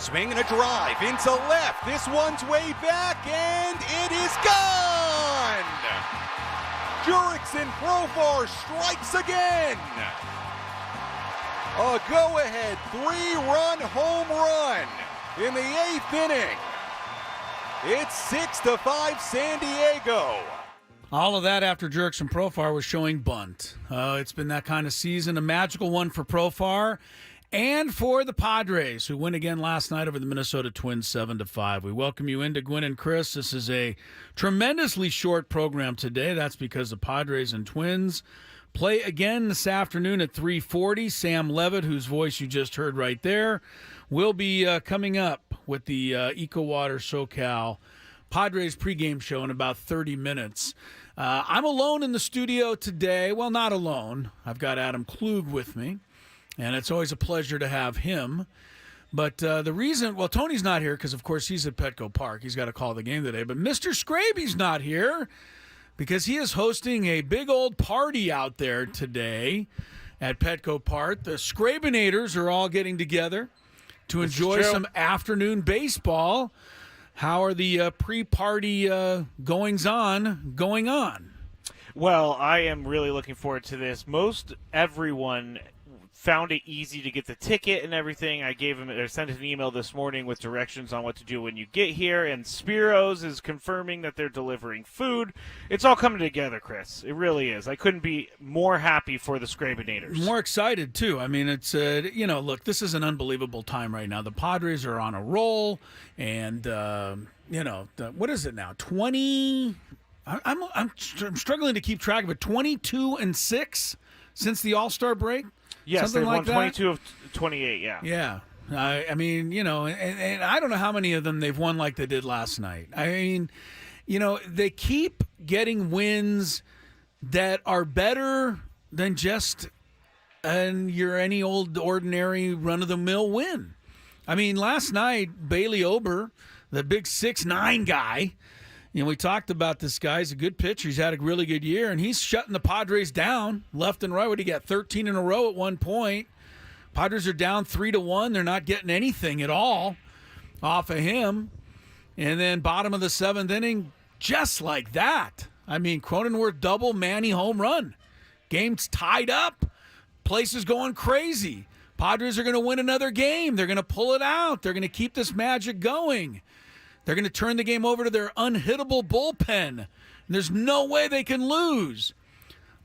swing and a drive into left. This one's way back, and it is gone! Jurickson Profar strikes again! A go-ahead 3-run home run in the 8th inning. It's 6-5 San Diego. All of that after Jurickson Profar was showing bunt. It's been that kind of season, a magical one for Profar and for the Padres, who win again last night over the Minnesota Twins 7-5. We welcome you into Gwynn and Chris. This is a tremendously short program today. That's because the Padres and Twins play again this afternoon at 3:40. Sam Levitt, whose voice you just heard right there, will be coming up with the EcoWater SoCal Padres pregame show in about 30 minutes. I'm alone in the studio today. Well, not alone. I've got Adam Klug with me, and it's always a pleasure to have him. But the reason, well, Tony's not here because, of course, he's at Petco Park. He's got to call the game today. But Mr. Scraby's not here because he is hosting a big old party out there today at Petco Park. The Scrabinators are all getting together to enjoy some afternoon baseball. How are the pre-party goings-on going on? Well, I am really looking forward to this. Most everyone found it easy to get the ticket and everything. I sent an email this morning with directions on what to do when you get here, and Spiro's is confirming that they're delivering food. It's all coming together, Chris. It really is. I couldn't be more happy for the Scrabinators. More excited, too. I mean, it's, look, this is an unbelievable time right now. The Padres are on a roll, and, what is it now? 20? I'm struggling to keep track of it. 22-6 since the All-Star break? Yes, something they like won 22 of 28, yeah. Yeah. I mean, and I don't know how many of them they've won like they did last night. I mean, they keep getting wins that are better than just any old ordinary run-of-the-mill win. I mean, last night, Bailey Ober, the big 6'9" guy, we talked about this guy. He's a good pitcher. He's had a really good year, and he's shutting the Padres down left and right. What did he get? 13 in a row at one point. Padres are down 3-1. They're not getting anything at all off of him. And then bottom of the 7th inning, just like that. I mean, Cronenworth double, Manny home run. Game's tied up. Place is going crazy. Padres are going to win another game. They're going to pull it out. They're going to keep this magic going. They're going to turn the game over to their unhittable bullpen. There's no way they can lose.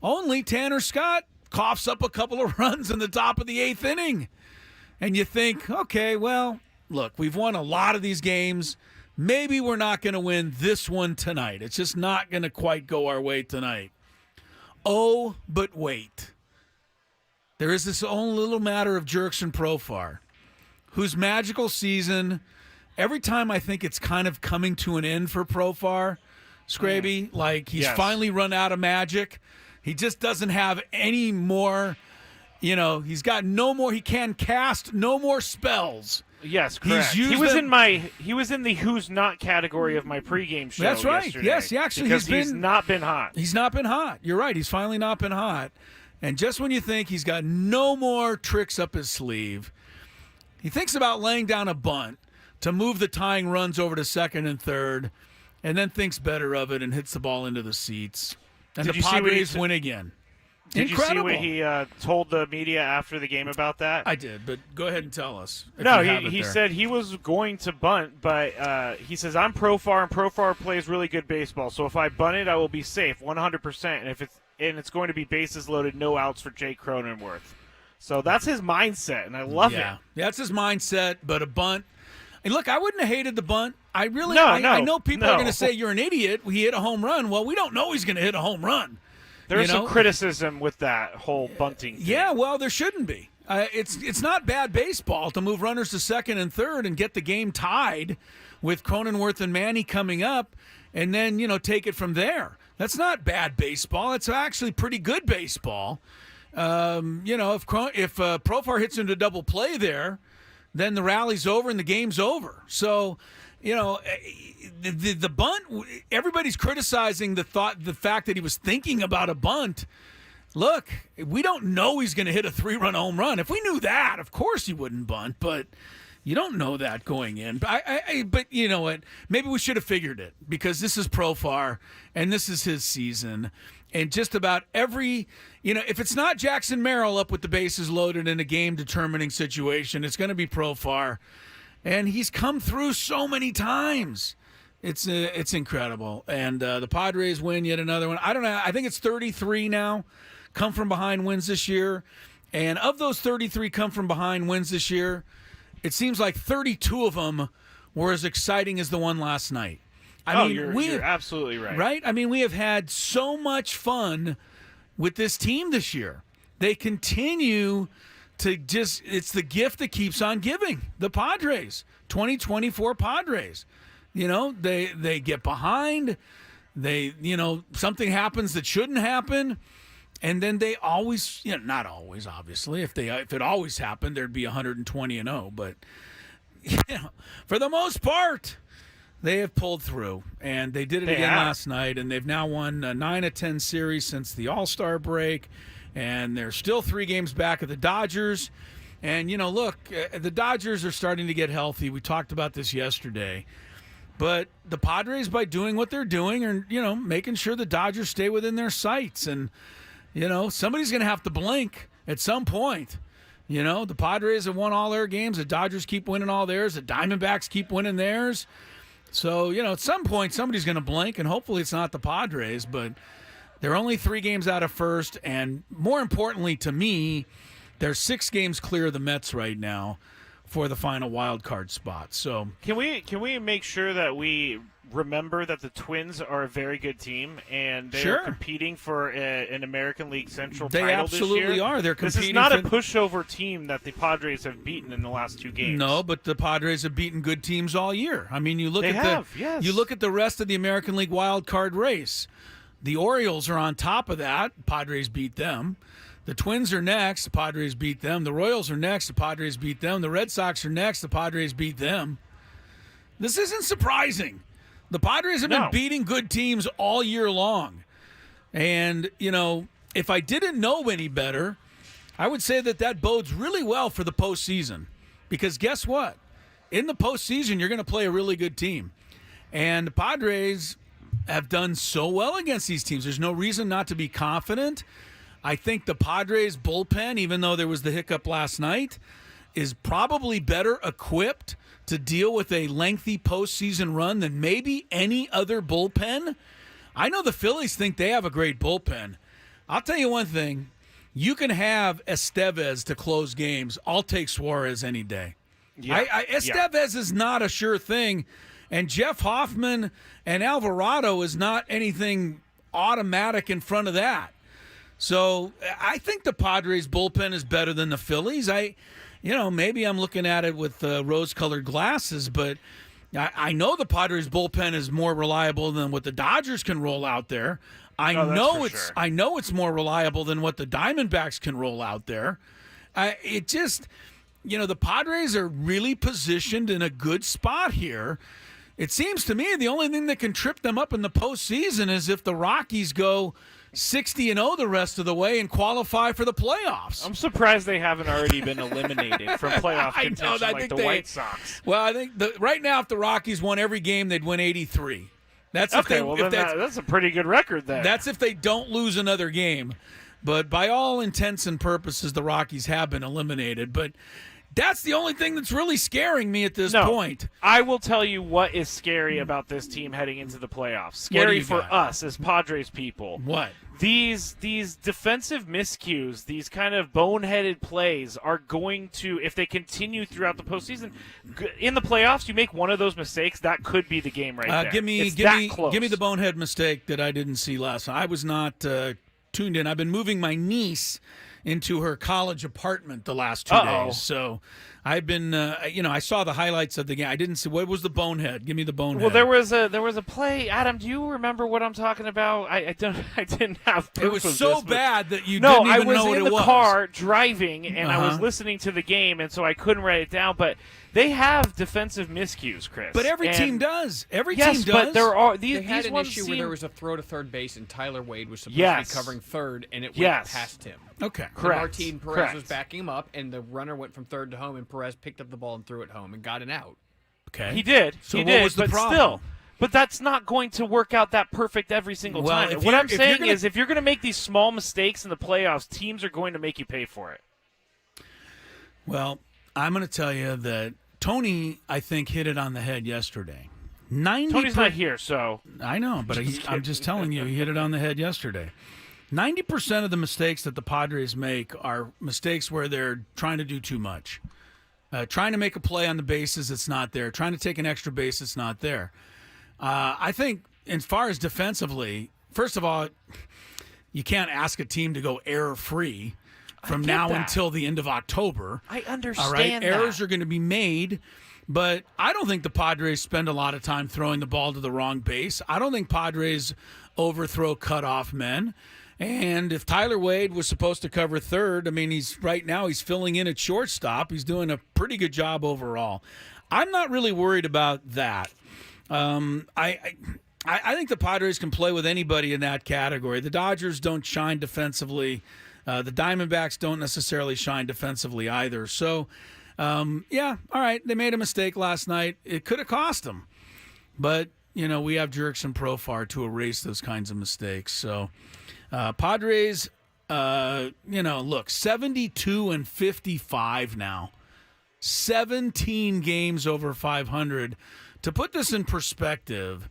Only Tanner Scott coughs up a couple of runs in the top of the 8th inning. And you think, okay, well, look, we've won a lot of these games. Maybe we're not going to win this one tonight. It's just not going to quite go our way tonight. Oh, but wait. There is this own little matter of Jurickson Profar, whose magical season, every time I think it's kind of coming to an end for Profar, Scraby, like he's finally run out of magic. He just doesn't have any more, he's got no more, he can cast no more spells. Yes, correct. He was in the who's not category of my pregame show. That's right. Yesterday, yes, actually he's not been hot. He's not been hot. You're right. He's finally not been hot. And just when you think he's got no more tricks up his sleeve, he thinks about laying down a bunt to move the tying runs over to second and third, and then thinks better of it and hits the ball into the seats. And the Padres win again. Incredible. Did you see what he told the media after the game about that? I did, but go ahead and tell us. No, he said he was going to bunt, but he says, I'm Profar, and Profar plays really good baseball, so if I bunt it, I will be safe 100%, and it's going to be bases loaded, no outs for Jake Cronenworth. So that's his mindset, and I love it. Yeah, that's his mindset, but a bunt. And look, I wouldn't have hated the bunt. I know people are going to say you're an idiot. He hit a home run. Well, we don't know he's going to hit a home run. There's some criticism with that whole bunting thing. Yeah, well, there shouldn't be. It's not bad baseball to move runners to second and third and get the game tied with Cronenworth and Manny coming up, and then take it from there. That's not bad baseball. It's actually pretty good baseball. If Profar hits into double play there, then the rally's over and the game's over. So, the bunt, everybody's criticizing the fact that he was thinking about a bunt. Look, we don't know he's going to hit a 3-run home run. If we knew that, of course he wouldn't bunt. But, You don't know that going in. But you know what? Maybe we should have figured it because this is Profar and this is his season. And just about every, if it's not Jackson Merrill up with the bases loaded in a game-determining situation, it's going to be Profar. And he's come through so many times. It's incredible. And the Padres win yet another one. I don't know. I think it's 33 now come from behind wins this year. And of those 33 come from behind wins this year, it seems like 32 of them were as exciting as the one last night. You're absolutely right. Right? I mean, we have had so much fun with this team this year. They continue to it's the gift that keeps on giving. The Padres, 2024 Padres. They get behind. Something happens that shouldn't happen. And then they always, not always, obviously. If it always happened, there'd be 120-0. But for the most part, they have pulled through, and they did it again last night. And they've now won a 9-10 series since the All-Star break, and they're still 3 games back of the Dodgers. And look, the Dodgers are starting to get healthy. We talked about this yesterday. But the Padres, by doing what they're doing, are making sure the Dodgers stay within their sights. And somebody's going to have to blink at some point. The Padres have won all their games. The Dodgers keep winning all theirs. The Diamondbacks keep winning theirs. So, at some point, somebody's going to blink, and hopefully it's not the Padres. But they're only 3 games out of first. And more importantly to me, they're 6 games clear of the Mets right now for the final wild card spot. So can we make sure that we remember that the Twins are a very good team and they are competing for an American League Central title this year? They absolutely are. They're competing. This is not a pushover team that the Padres have beaten in the last 2 games. No, but the Padres have beaten good teams all year. I mean, you look you look at the rest of the American League wild card race. The Orioles are on top of that. Padres beat them. The Twins are next. The Padres beat them. The Royals are next. The Padres beat them. The Red Sox are next. The Padres beat them. This isn't surprising. The Padres have been beating good teams all year long. And, if I didn't know any better, I would say that bodes really well for the postseason. Because guess what? In the postseason, you're going to play a really good team. And the Padres have done so well against these teams. There's no reason not to be confident. I think the Padres bullpen, even though there was the hiccup last night, is probably better equipped to deal with a lengthy postseason run than maybe any other bullpen. I know the Phillies think they have a great bullpen. I'll tell you one thing. You can have Estevez to close games. I'll take Suarez any day. Yeah. Estevez is not a sure thing, and Jeff Hoffman and Alvarado is not anything automatic in front of that. So I think the Padres bullpen is better than the Phillies. Maybe I'm looking at it with rose-colored glasses, but I know the Padres bullpen is more reliable than what the Dodgers can roll out there. I know it's more reliable than what the Diamondbacks can roll out there. The Padres are really positioned in a good spot here. It seems to me the only thing that can trip them up in the postseason is if the Rockies go 60-0 the rest of the way and qualify for the playoffs. I'm surprised they haven't already been eliminated from playoff contention like the White Sox. Well, I think right now if the Rockies won every game, they'd win 83. That's a pretty good record then. That's if they don't lose another game. But by all intents and purposes, the Rockies have been eliminated. But that's the only thing that's really scaring me at this point. I will tell you what is scary about this team heading into the playoffs. Scary for us as Padres people. What? These defensive miscues, these kind of boneheaded plays are going to, if they continue throughout the postseason, in the playoffs, you make one of those mistakes, that could be the game right there. Give me the bonehead mistake that I didn't see last night. I was not tuned in. I've been moving my niece into her college apartment the last 2 days. So I've been, I saw the highlights of the game. I didn't see, what was the bonehead? Give me the bonehead. Well, there was a play. Adam, do you remember what I'm talking about? I didn't have proof. It was so bad that you didn't even know what it was. I was in the car driving, and I was listening to the game, and so I couldn't write it down. But They have defensive miscues, Chris. But every team does. Every yes, team does. but there are They these had an ones issue seem... where there was a throw to third base, and Tyler Wade was supposed Yes. to be covering third, and it went Yes. past him. Okay. And Correct. Martin Perez Correct. was backing him up, and the runner went from third to home, and Perez picked up the ball and threw it home and got an out. Okay. He did. So he what did, was the but problem? still. But that's not going to work out that perfect every single Well, time. if What you're- I'm if you're saying gonna- is if you're going to make these small mistakes in the playoffs, teams are going to make you pay for it. Well, I'm going to tell you that Tony, I think, hit it on the head yesterday. Tony's not here, so... I know, but I'm just telling you, he hit it on the head yesterday. 90% of the mistakes that the Padres make are mistakes where they're trying to do too much. Trying to make a play on the bases that's not there. Trying to take an extra base that's not there. I think as far as defensively, first of all, you can't ask a team to go error-free from now that. until the end of October. I understand All right, that. errors are going to be made, but I don't think the Padres spend a lot of time throwing the ball to the wrong base. I don't think Padres overthrow cutoff men. And if Tyler Wade was supposed to cover third, I mean, he's filling in at shortstop. He's doing a pretty good job overall. I'm not really worried about that. I think the Padres can play with anybody in that category. The Dodgers don't shine defensively. The Diamondbacks don't necessarily shine defensively either. So, yeah, all right, they made a mistake last night. It could have cost them. But, we have Jerks and Profar to erase those kinds of mistakes. So, Padres, look, 72-55 now. 17 games over 500. To put this in perspective,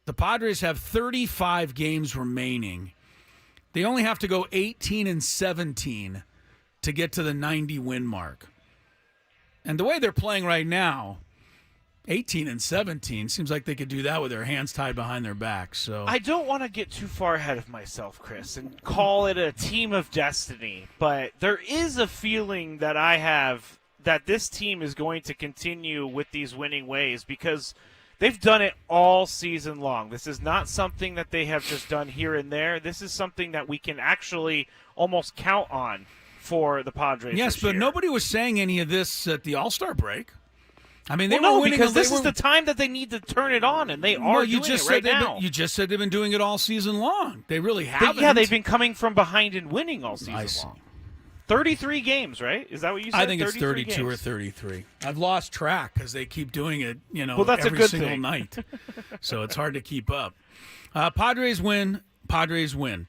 the Padres have 35 games remaining. They only have to go 18-17 to get to the 90-win mark. And the way they're playing right now, 18-17 seems like they could do that with their hands tied behind their back. So I don't want to get too far ahead of myself, Chris, and call it a team of destiny, but there is a feeling that I have that this team is going to continue with these winning ways because they've done it all season long. This is not something that they have just done here and there. This is something that we can actually almost count on for the Padres. yes, this but year. nobody was saying any of this at the All-Star break. I mean, they Well, were no, winning because they this is the time that they need to turn it on, and they are Well, you doing just it right said now. you just said they've been doing it all season long. They really haven't. Yeah, they've been coming from behind and winning all season I see. long. 33 games, right? Is that what you said? I think it's 32 games. or 33. I've lost track because they keep doing it, Well, that's a every good single thing. night. So it's hard to keep up. Padres win. Padres win.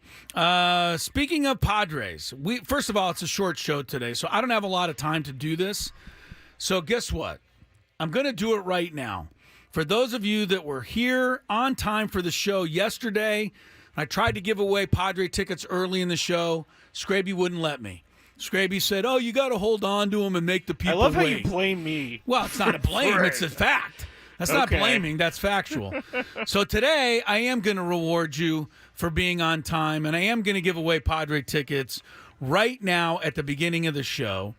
Speaking of Padres, first of all, it's a short show today, so I don't have a lot of time to do this. So guess what? I'm going to do it right now. For those of you that were here on time for the show yesterday, I tried to give away Padre tickets early in the show. Scraby wouldn't let me. Scraby said, "Oh, you got to hold on to them and make the people I love how wait." you blame me. Well, it's not a blame; For it's a it. fact. That's not Okay. blaming; that's factual. So today, I am going to reward you for being on time, and I am going to give away Padre tickets right now at the beginning of the show.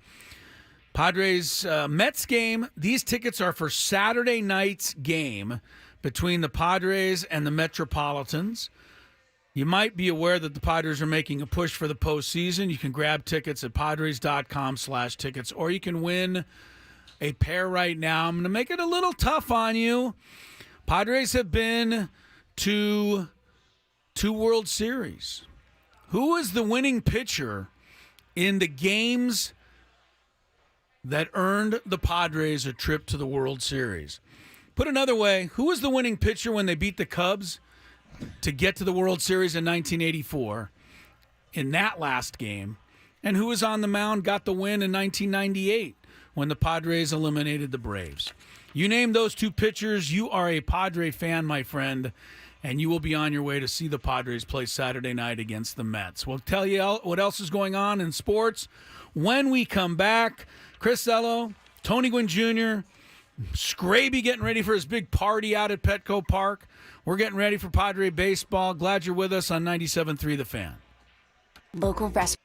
Padres Mets game. These tickets are for Saturday night's game between the Padres and the Metropolitans. You might be aware that the Padres are making a push for the postseason. You can grab tickets at padres.com/tickets, or you can win a pair right now. I'm going to make it a little tough on you. Padres have been to 2 World Series. Who is the winning pitcher in the games that earned the Padres a trip to the World Series? Put another way, who was the winning pitcher when they beat the Cubs to get to the World Series in 1984 in that last game? And who was on the mound, got the win in 1998 when the Padres eliminated the Braves? You name those 2 pitchers, you are a Padre fan, my friend, and you will be on your way to see the Padres play Saturday night against the Mets. We'll tell you what else is going on in sports when we come back. Chris Ello, Tony Gwynn Jr., Scraby getting ready for his big party out at Petco Park. We're getting ready for Padre baseball. Glad you're with us on 97.3 The Fan. Local restaurant.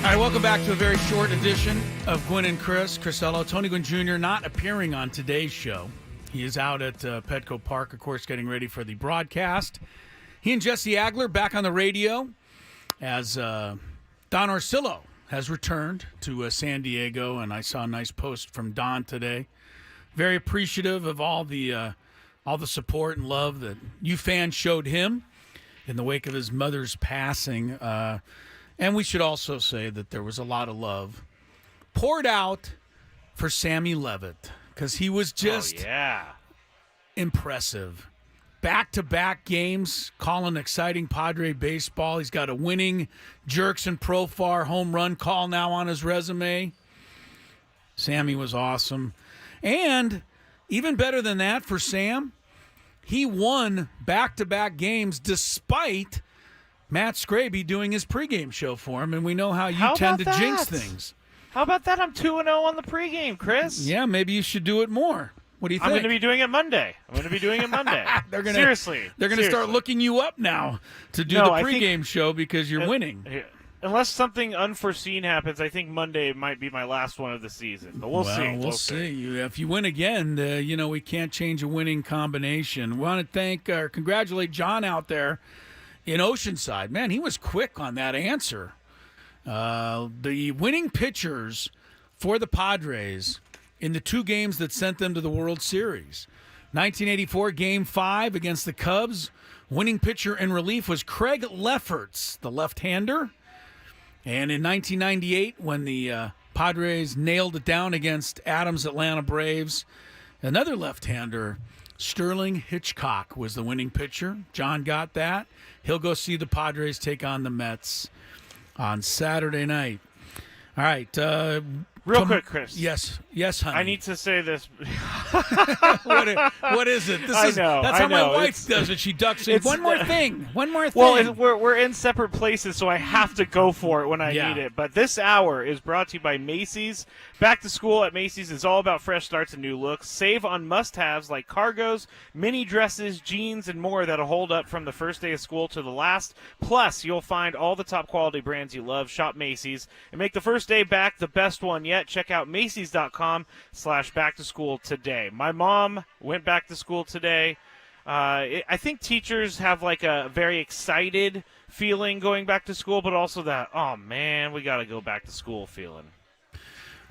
All right, welcome back to a very short edition of Gwynn and Chris. Crisello, Tony Gwynn Jr. not appearing on today's show. He is out at Petco Park, of course, getting ready for the broadcast. He and Jesse Agler back on the radio as Don Orsillo has returned to San Diego, and I saw a nice post from Don today. Very appreciative of all the support and love that you fans showed him in the wake of his mother's passing. And we should also say that there was a lot of love poured out for Sammy Levitt because he was just impressive. Back-to-back games, calling exciting Padre baseball. He's got a winning Jerks and Profar home run call now on his resume. Sammy was awesome. And even better than that for Sam, he won back-to-back games despite Matt Scraby doing his pregame show for him, and we know how you tend to jinx things. How about that? I'm 2-0 on the pregame, Chris. Yeah, maybe you should do it more. What do you think? I'm going to be doing it Monday. Seriously. They're going to start looking you up now to do the pregame show because you're winning. Unless something unforeseen happens, I think Monday might be my last one of the season. But we'll see. We'll see. If you win again, we can't change a winning combination. We want to congratulate John out there in Oceanside. Man, he was quick on that answer. The winning pitchers for the Padres in the two games that sent them to the World Series. 1984, Game 5 against the Cubs. Winning pitcher in relief was Craig Lefferts, the left-hander. And in 1998, when the Padres nailed it down against Adams' Atlanta Braves, another left-hander, Sterling Hitchcock, was the winning pitcher. John got that. He'll go see the Padres take on the Mets on Saturday night. All right. Real quick, Chris. Yes, honey. I need to say this. What is it? That's how my wife does it. She ducks in. One more thing. Well, we're in separate places, so I have to go for it when I need it. But this hour is brought to you by Macy's. Back to school at Macy's is all about fresh starts and new looks. Save on must-haves like cargos, mini dresses, jeans, and more that'll hold up from the first day of school to the last. Plus, you'll find all the top quality brands you love. Shop Macy's and make the first day back the best one yet. Check out Macy's.com/back-to-school today. My mom went back to school today. I think teachers have like a very excited feeling going back to school, but also that, oh, man, we got to go back to school feeling.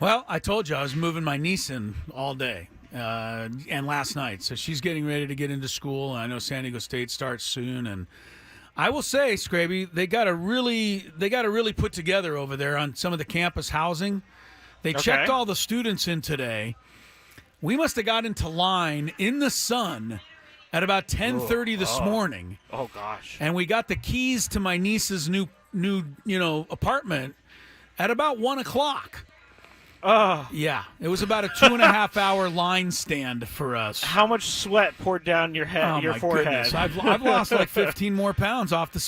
Well, I told you I was moving my niece in all day and last night. So she's getting ready to get into school. And I know San Diego State starts soon. And I will say, Scraby, they got to really put together over there on some of the campus housing. They checked all the students in today. We must have got into line in the sun at about 10:30 this morning. Oh gosh! And we got the keys to my niece's new apartment at about 1:00. Yeah, it was about a 2.5 hour line stand for us. How much sweat poured down your head, your forehead? Goodness. I've lost like 15 more pounds off the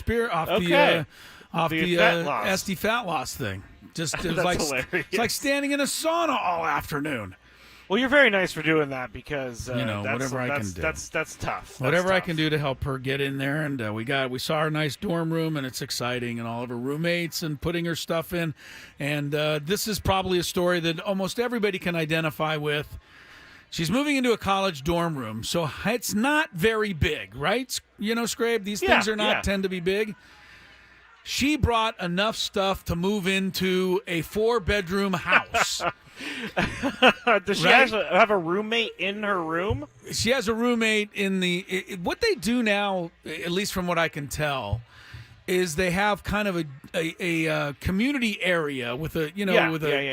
SD fat loss thing. Just it was like hilarious. It's like standing in a sauna all afternoon. Well, you're very nice for doing that because whatever I can do. That's tough. Whatever I can do to help her get in there, and we saw our nice dorm room, and it's exciting, and all of her roommates, and putting her stuff in, and this is probably a story that almost everybody can identify with. She's moving into a college dorm room, so it's not very big, right? Scrabe, these things are not tend to be big. She brought enough stuff to move into a 4-bedroom house. Does she have a roommate in her room? She has a roommate in what they do now, at least from what I can tell, is they have kind of a community area with a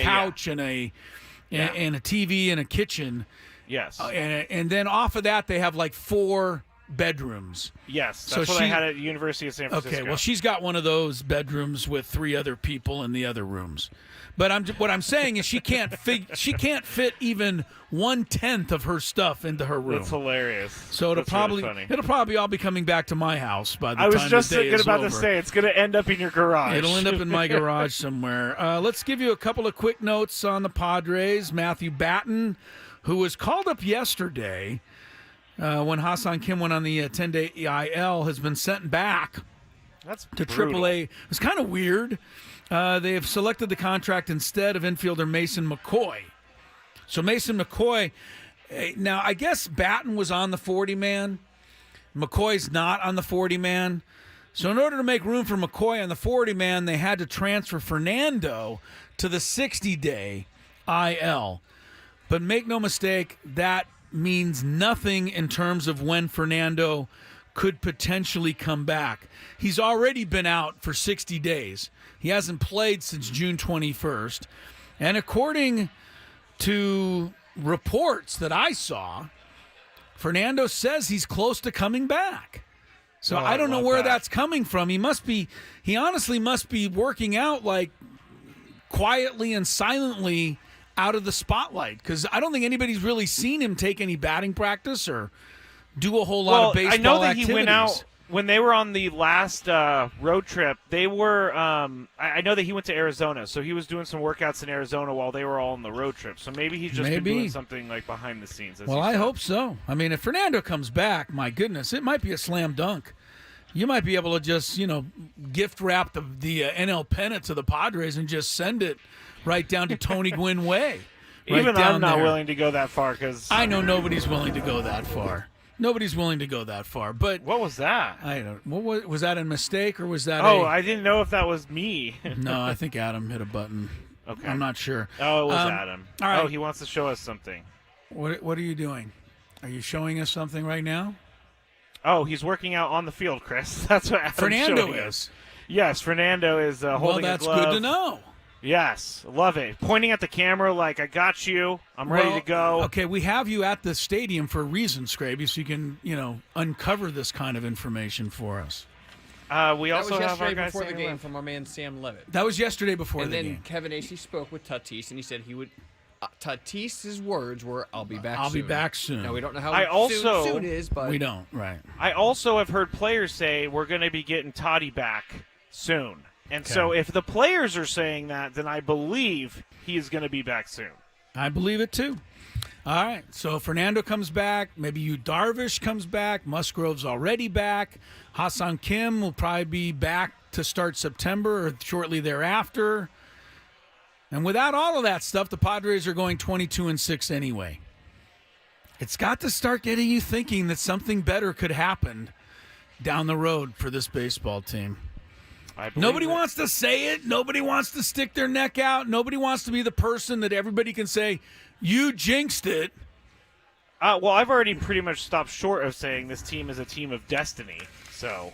couch and a TV and a kitchen. Yes. And then off of that they have like 4 bedrooms. Yes, that's what I had at the University of San Francisco. Okay, well, she's got one of those bedrooms with 3 other people in the other rooms. But what I'm saying is she can't fit even 1/10 of her stuff into her room. That's hilarious. So it'll probably all be coming back to my house by the time the day is over. I was just about to say it's going to end up in your garage. It'll end up in my garage somewhere. Let's give you a couple of quick notes on the Padres. Matthew Batten, who was called up yesterday when Hassan Kim went on the 10-day EIL, has been sent back to AAA. It was kind of weird. They have selected the contract instead of infielder Mason McCoy. So Mason McCoy, now I guess Batten was on the 40-man. McCoy's not on the 40-man. So in order to make room for McCoy on the 40-man, they had to transfer Fernando to the 60-day IL. But make no mistake, that means nothing in terms of when Fernando could potentially come back. He's already been out for 60 days. He hasn't played since June 21st. And according to reports that I saw, Fernando says he's close to coming back. So I don't know where that's coming from. He honestly must be working out like quietly and silently out of the spotlight, because I don't think anybody's really seen him take any batting practice or do a whole lot of baseball I know that activities. He went out when they were on the last road trip. They were I know that he went to Arizona, so he was doing some workouts in Arizona while they were all on the road trip. So maybe he's just been doing something like behind the scenes. Well, I hope so. I mean, if Fernando comes back, my goodness, it might be a slam dunk. You might be able to just, gift wrap the NL pennant to the Padres and just send it right down to Tony Gwynn Way. Even I'm not willing to go that far, because I know nobody's willing to go that far. Nobody's willing to go that far. But what was that? I don't. What was that a mistake, or was that? I didn't know if that was me. No, I think Adam hit a button. Okay, I'm not sure. Oh, it was Adam. All right. Oh, he wants to show us something. What are you doing? Are you showing us something right now? Oh, he's working out on the field, Chris. That's what Adam's Fernando showing is. us. Yes, Fernando is holding Well, that's a glove. good to know. Yes, love it. Pointing at the camera like, I got you. I'm ready to go. Okay, we have you at the stadium for a reason, Scraby, so you can, uncover this kind of information for us. We also have our guy before the game from our man Sam Levitt. That was yesterday before the game. And then Kevin Acey spoke with Tatis, and he said he would. Tatis's words were, "I'll be back. I'll soon." be back soon. Now we don't know how soon is, but we don't. Right. I also have heard players say we're going to be getting Toddy back soon. And so if the players are saying that, then I believe he is going to be back soon. I believe it too. All right. So Fernando comes back. Maybe Darvish comes back. Musgrove's already back. Hassan Kim will probably be back to start September or shortly thereafter. And without all of that stuff, the Padres are going 22-6 anyway. It's got to start getting you thinking that something better could happen down the road for this baseball team. Nobody wants to say it. Nobody wants to stick their neck out. Nobody wants to be the person that everybody can say, you jinxed it. Well, I've already pretty much stopped short of saying this team is a team of destiny. So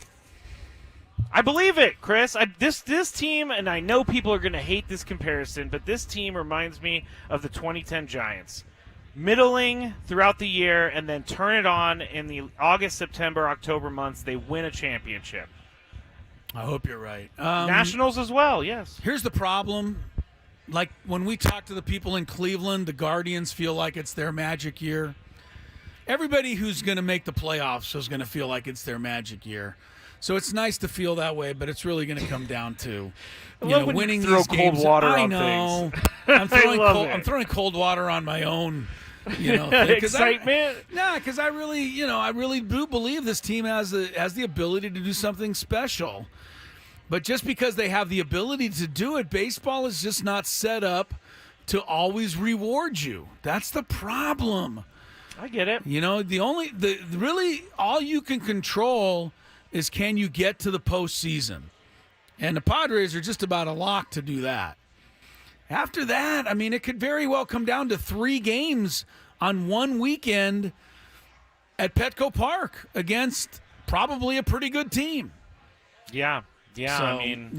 I believe it, Chris. This team, and I know people are going to hate this comparison, but this team reminds me of the 2010 Giants. Middling throughout the year and then turn it on in the August, September, October months. They win a championship. I hope you're right. Nationals as well, yes. Here's the problem. Like when we talk to the people in Cleveland, the Guardians feel like it's their magic year. Everybody who's going to make the playoffs is going to feel like it's their magic year. So it's nice to feel that way, but it's really going to come down to winning these games. Cold water I on know. things. I'm throwing cold water on my own. Excitement. Because I really do believe this team has the ability to do something special. But just because they have the ability to do it, baseball is just not set up to always reward you. That's the problem. I get it. Really all you can control is can you get to the postseason. And the Padres are just about a lock to do that. After that, I mean, it could very well come down to 3 games on one weekend at Petco Park against probably a pretty good team. Yeah. Yeah, so, I mean,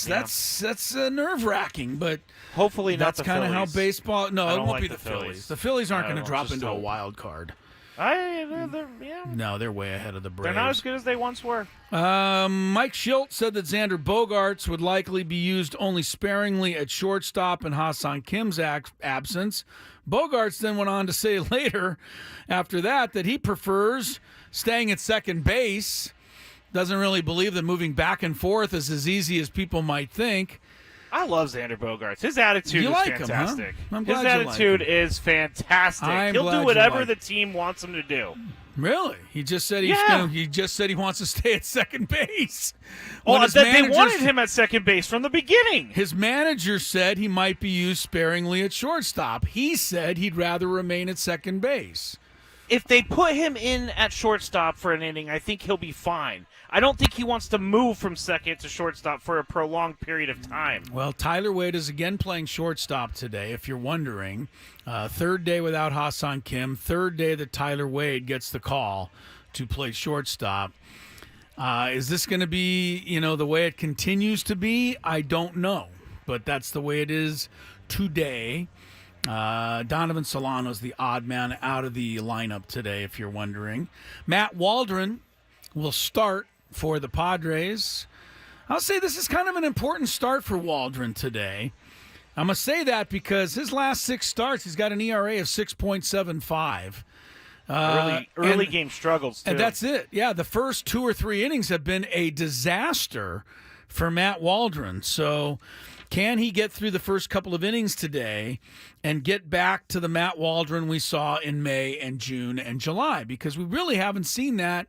that's nerve-wracking, but hopefully not. That's kind of how baseball. No, it won't be the Phillies. Phillies. The Phillies aren't going to drop into a wild card. No, they're way ahead of the Braves. They're not as good as they once were. Mike Schilt said that Xander Bogaerts would likely be used only sparingly at shortstop in Hassan Kim's absence. Bogaerts then went on to say later, after that he prefers staying at second base. Doesn't really believe that moving back and forth is as easy as people might think. I love Xander Bogaerts. His attitude You is like him, huh? fantastic. I'm His glad you like attitude him. is fantastic. I'm He'll glad do you whatever like the team wants him to do. Really? He just said he just said he wants to stay at second base. Well, When his they manager- wanted him at second base from the beginning. His manager said he might be used sparingly at shortstop. He said he'd rather remain at second base. If they put him in at shortstop for an inning, I think he'll be fine. I don't think he wants to move from second to shortstop for a prolonged period of time. Well, Tyler Wade is again playing shortstop today, if you're wondering. Third day without Ha-Seong Kim. Third day that Tyler Wade gets the call to play shortstop. Is this going to be, the way it continues to be? I don't know. But that's the way it is today. Donovan Solano's the odd man out of the lineup today, if you're wondering. Matt Waldron will start for the Padres. I'll say this is kind of an important start for Waldron today. I'm going to say that because his last 6 starts, he's got an ERA of 6.75. Early game struggles, too. And that's it. Yeah, the first 2 or 3 innings have been a disaster for Matt Waldron. So can he get through the first couple of innings today and get back to the Matt Waldron we saw in May and June and July? Because we really haven't seen that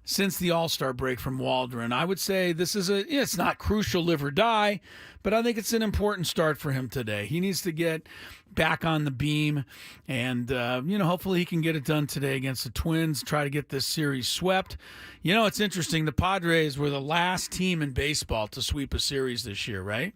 since the All-Star break from Waldron. I would say this is it's not crucial, live or die, but I think it's an important start for him today. He needs to get back on the beam, and hopefully he can get it done today against the Twins, try to get this series swept. It's interesting. The Padres were the last team in baseball to sweep a series this year, right?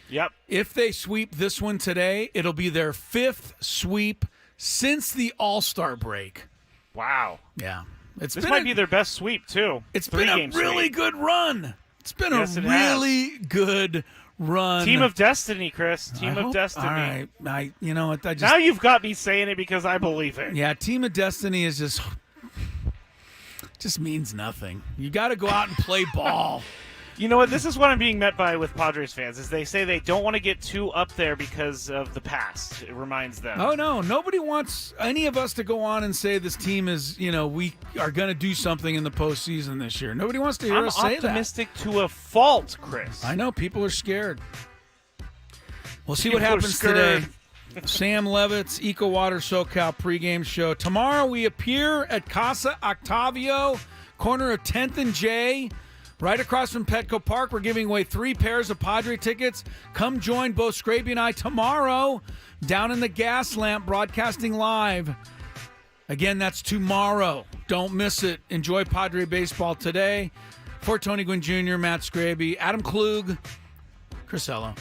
Yep. If they sweep this one today, it'll be their 5th sweep since the All-Star break. Wow. Yeah. This might be their best sweep, too. It's been a really good run. It's been a really good run. Team of destiny, Chris. Team of destiny. All right. You know what? Now you've got me saying it because I believe it. Yeah, team of destiny is just means nothing. You got to go out and play ball. You know what? This is what I'm being met by with Padres fans, is they say they don't want to get too up there because of the past. It reminds them. Oh, no. Nobody wants any of us to go on and say this team is, we are going to do something in the postseason this year. Nobody wants to hear us say that. I'm optimistic to a fault, Chris. I know. People are scared. We'll see what happens today. Sam Levitt's Eco Water SoCal pregame show. Tomorrow we appear at Casa Octavio, corner of 10th and J. Right across from Petco Park, we're giving away 3 pairs of Padre tickets. Come join both Scraby and I tomorrow down in the Gas Lamp, broadcasting live. Again, that's tomorrow. Don't miss it. Enjoy Padre baseball today. For Tony Gwynn Jr., Matt Scraby, Adam Klug, Chris Ella.